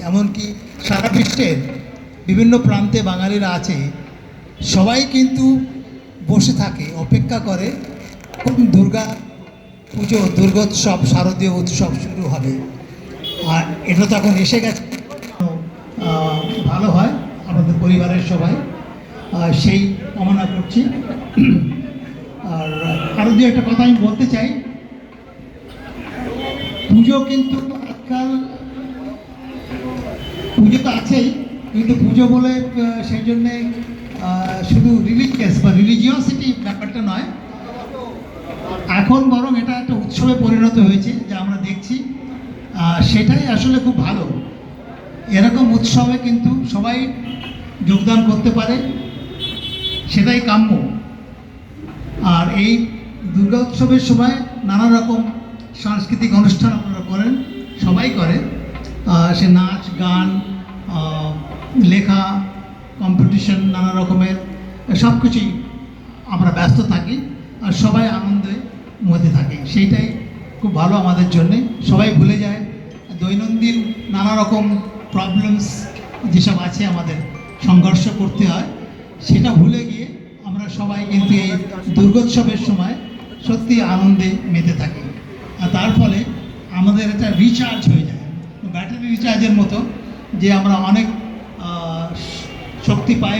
এমনকি সারা বিশ্বের বিভিন্ন প্রান্তে বাঙালিরা আছে, সবাই কিন্তু বসে থাকে, অপেক্ষা করে কোন দুর্গা পুজো, দুর্গোৎসব, শারদীয় উৎসব শুরু হবে। আর এটা তো এখন এসে গেছে, ভালো হয় আমাদের পরিবারের সবাই, সেই কামনা করছি। আর আরও দু একটা কথা আমি বলতে চাই, পুজো কিন্তু আজকাল পুজো তো আছেই, কিন্তু পুজো বলে সেই জন্যে শুধু রিলিজিয়াস বা রিলিজিয়াসিটি ব্যাপারটা নয়, এখন বরং এটা একটা উৎসবে পরিণত হয়েছে যা আমরা দেখছি, সেটাই আসলে খুব ভালো। এরকম উৎসবে কিন্তু সবাই যোগদান করতে পারে, সেটাই কাম্য। আর এই দুর্গা উৎসবের সময় নানা রকম সাংস্কৃতিক অনুষ্ঠান আপনারা করেন, সবাই করে, সে নাচ, গান, লেখা, কম্পিটিশন, নানা রকমের সব কিছুই আমরা ব্যস্ত থাকি আর সবাই আনন্দের মধ্যে থাকি, সেইটাই খুব ভালো আমাদের জন্যে। সবাই ভুলে যায় দৈনন্দিন নানা রকম প্রবলেমস যেসব আছে, আমাদের সংঘর্ষ করতে হয়, সেটা ভুলে গিয়ে আমরা সবাই কিন্তু এই দুর্গোৎসবের সময় সত্যি আনন্দে মেতে থাকি। আর তার ফলে আমাদের এটা রিচার্জ হয়ে যায়, ব্যাটারি রিচার্জের মতো, যে আমরা অনেক শক্তি পাই,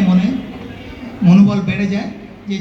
মনোবল বেড়ে যায়, যে